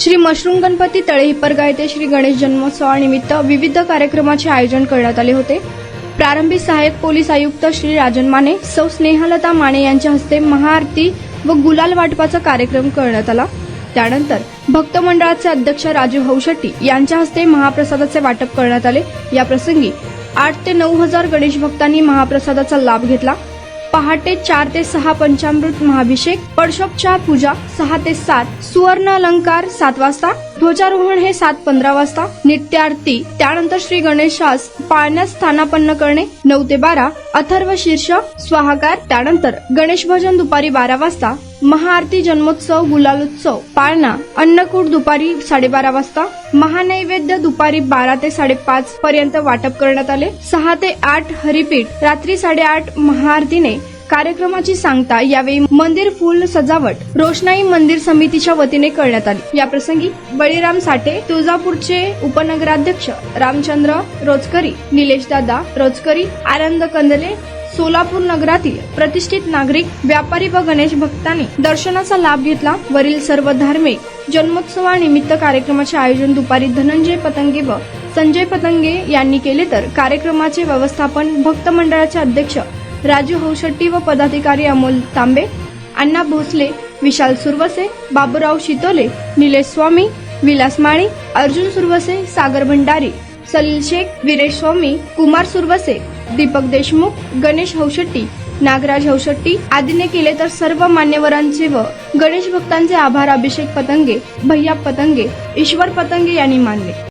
Shri mushroom Ganpati तळे हिप्परगा येथे श्री गणेश जन्मोत्सवानिमित्त विविध कार्यक्रमाचे आयोजन करण्यात आले होते। प्रारंभी सहाय्यक पोलीस आयुक्त श्री राजन माने, सौ स्नेहलता माने यांच्या हस्ते महाआरती व गुलाल वाटपाचा कार्यक्रम करण्यात आला। त्यानंतर भक्त मंडळाचे अध्यक्ष राजू हौशेट्टी यांच्या हस्ते महाप्रसादाचे वाटप करण्यात आले। या प्रसंगी 8 ते 9 हजार गणेश भक्तांनी महाप्रसादाचा लाभ घेतला। पहाटे 4 ते 6 पंचामृत महाभिषेक, पडशोपचार पूजा 6 ते 7, सुवर्ण अलंकार 7 वाजता, ध्वजारोहण हे 7:15 वाजता, नित्य आरती, त्यानंतर श्री गणेशास पाळण्यात स्थानापन्न करणे 9 ते 12, अथर्व शीर्ष स्वाहाकार, त्यानंतर गणेश भजन दुपारी 12 वाजता, महाआरती, जन्मोत्सव, गुलालोत्सव, पाळणा, अन्नकूट दुपारी 12:30 वाजता, महानैवेद्य दुपारी 12 ते 5:30 पर्यंत वाटप करण्यात आले। 6 ते 8 हरिपीठ, रात्री 8:30 महाआरतीने कार्यक्रमाची सांगता यावेळी मंदिर फुल सजावट रोषणाई मंदिर समितीच्या वतीने करण्यात आली। या प्रसंगी बळीराम साठे, तुळजापूरचे उपनगराध्यक्ष रामचंद्र रोजकरी, निलेश दादा रोजकरी, आनंद कंदले, सोलापूर नगरातील प्रतिष्ठित नागरिक, व्यापारी व गणेश भक्तांनी दर्शनाचा लाभ घेतला। वरील सर्व धार्मिक जन्मोत्सवानिमित्त कार्यक्रमाचे आयोजन दुपारी धनंजय पतंगे व संजय पतंगे यांनी केले, तर कार्यक्रमाचे व्यवस्थापन भक्त मंडळाचे अध्यक्ष राजू हौशेट्टी व पदाधिकारी अमोल तांबे, अण्णा भोसले, विशाल सुरवसे, बाबूराव शितोले, निलेश स्वामी, विलास माळी, अर्जुन सुरवसे, सागर भंडारी, सलील शेख, वीरेश स्वामी, कुमार सुरवसे, दीपक देशमुख, गणेश हौशेट्टी, नागराज हौशेट्टी आदीने केले, तर सर्व मान्यवरांचे व गणेश भक्तांचे आभार अभिषेक पतंगे, भैया पतंगे, ईश्वर पतंगे यांनी मानले।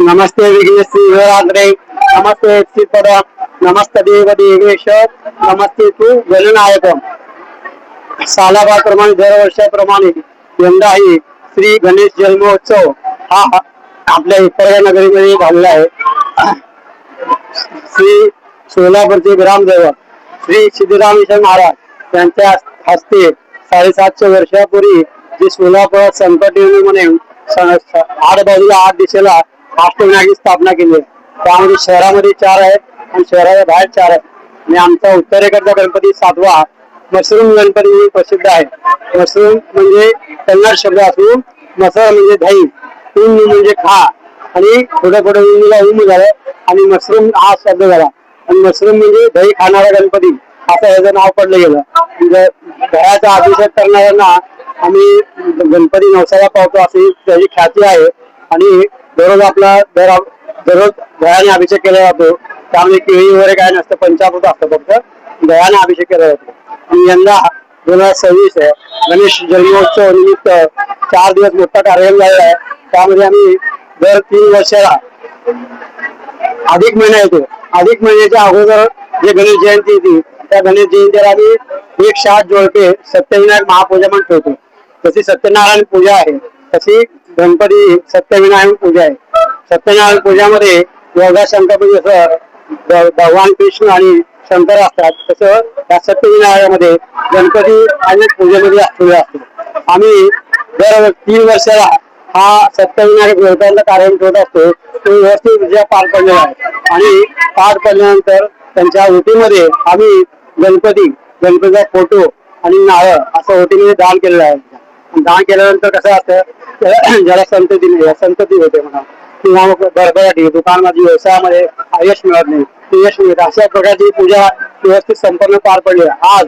नमस्ते विघ्नेश शिवरात्रे, नमस्ते श्रीपद, नमस्ते देव देवेश, नमस्ते तू गणनायक। सालाबाप्रमाणे दरवर्षाप्रमाणे यंदाही श्री गणेश जन्मोत्सव हा आपल्या हिप्परगा नगरीमध्ये झालेला आहे। श्री सोलापूरचे ग्रामदैवत श्री सिद्धरामेश्वर महाराज यांच्या हस्ते 750 वर्षापूर्वी जी सोलापुरात संकट येऊ म्हणून 8 बाजूला 8 दिशेला अष्टविनायकाची स्थापना केली आहे। त्यामध्ये शहरामध्ये 4 आहेत आणि शहराच्या बाहेर 4 आहेत आणि आमचा उत्तरेकडचा गणपती 7वा मशरूम गणपती म्हणून प्रसिद्ध आहे। मशरूम म्हणजे कन्नड शब्द असून मसळ म्हणजे दही, उम म्हणजे खा आणि थोडं थोडं उमला उम झालं आणि मशरूम हा शब्द झाला आणि मशरूम म्हणजे दही खाणारा गणपती असं याचं नाव पडलं गेलं। म्हणजे दह्याचा अभिषेक करणाऱ्यांना आम्ही गणपती नवसाला पावतो अशी त्याची ख्याती आहे आणि दररोज आपला दररोज दह्याने अभिषेक केला जातो। त्यामध्ये केळी वगैरे काय नसतं, पंचामृत असतं, फक्त दह्याने अभिषेक केला जातो। आणि यंदा 2026 आहे गणेश जन्मोत्सव निमित्त 4 दिवस मोठा कार्यक्रम झालेला आहे। त्यामध्ये आम्ही दर 3 वर्षाला अधिक महिना येतो, अधिक महिन्याच्या अगोदर जे गणेश जयंती येते त्या गणेश जयंतीला आम्ही 108 जोडपे सत्यविनायक महापूजा म्हणून ठेवतो। तशी सत्यनारायण पूजा आहे तशी गणपती सत्यविनारायण पूजा आहे. सत्यनारायण पूजामध्ये योगा शंकर जसं भगवान कृष्ण आणि शंकर असतात, तसं या सत्यविनारायणामध्ये गणपती आणि पूजेमध्ये असलेले असतो. आम्ही दर 3 वर्षाला हा सत्यविनायक देवतांचा कार्यक्रम ठेवत असतो. तो व्यवस्थित विजय पार पडलेला आहे आणि पार पडल्यानंतर त्यांच्या ओटीमध्ये आम्ही गणपतीचा फोटो आणि नारळ असं ओटीमध्ये दान केलेलं आहे. दान केल्यानंतर कसं असतं, ज्याला संतती होते म्हणा किंवा मग भरभराटी दुकानामध्ये व्यवसायामध्ये यश मिळत नाही, ते यश मिळत, अशा प्रकारची पूजा व्यवस्थित संपन्न पार पडली. आज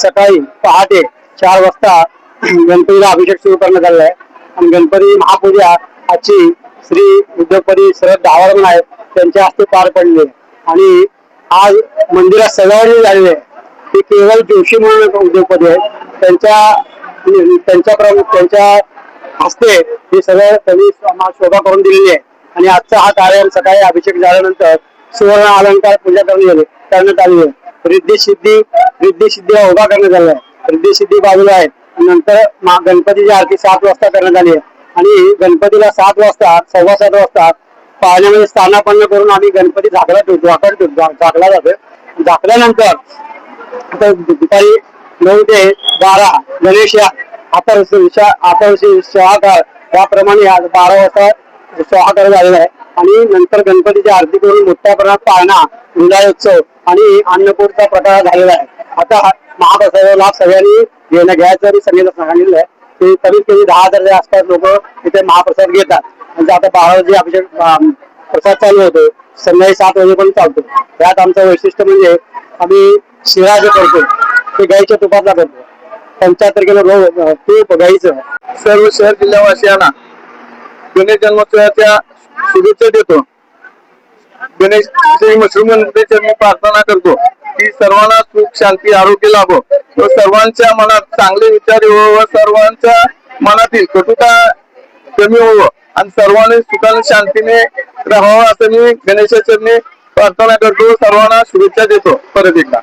सकाळी पहाटे 4 वाजता गणपतीला अभिषेक सुरू करण्यात आलेला आहे आणि गणपती महापूजा आजची श्री उद्योगपती शरद डावाळ म्हणून आहेत त्यांच्या हस्ते पार पडली आणि आज मंदिरात सजावट झालेली आहे. ते केवळ जोशी म्हणून उद्योगपती आहेत, त्यांच्या हस्ते हे सगळं त्यांनी शोभा करून दिलेली आहे. आणि आजचा हा कार्यक्रम सकाळी अभिषेक झाल्यानंतर सुवर्ण अलंकार पूजा करण्यात आली आहे. रिद्धी सिद्धीला उभा करण्यात आला आहे. रिद्धी सिद्धी बाजूला आहे. नंतर गणपतीची आरती 7 वाजता करण्यात आली आहे आणि गणपतीला 7:15 वाजता पाळण्यामध्ये स्थानापन्न करून आम्ही गणपती झाकला जातो. झाकल्यानंतर दुपारी 9 ते 12 गणेश स्वाहाकार याप्रमाणे आज 12 वाजता स्वाहाकार झालेला आहे आणि नंतर गणपतीची आरती करून मोठ्या प्रमाणात पाळणा, विदायोत्सव आणि अन्नकूटचा प्रकार झालेला आहे. आता महाप्रसादाचा लाभ सगळ्यांनी घ्यायचं आणि सगळ्यांना सांगितलं आहे. ते कमीत कमी 10,000 आसपास लोक इथे महाप्रसाद घेतात. म्हणजे आता 12 वाजे अभिषेक प्रसाद चालू होतो, संध्याकाळी 7 वाजेपर्यंत चालतो. त्यात आमचं वैशिष्ट्य म्हणजे आम्ही शिरा जे करतो ते गाईच्या तुपातला करतो. 75 किलो तूप गाईचं. सर्व शहर जिल्हावासियांना गणेश जन्मोत्सवाच्या शुभेच्छा देतो. गणेश श्री मशरूम प्रार्थना करतो की सर्वांना सुख शांती आरोग्य लाभो व सर्वांच्या मनात चांगले विचार येवो व सर्वांच्या मनातील कटुता कमी होवो आणि सर्वांनी सुखाने शांतीने राहावं असं मी गणेशाचरणी प्रार्थना करतो. सर्वांना शुभेच्छा देतो परत एकदा.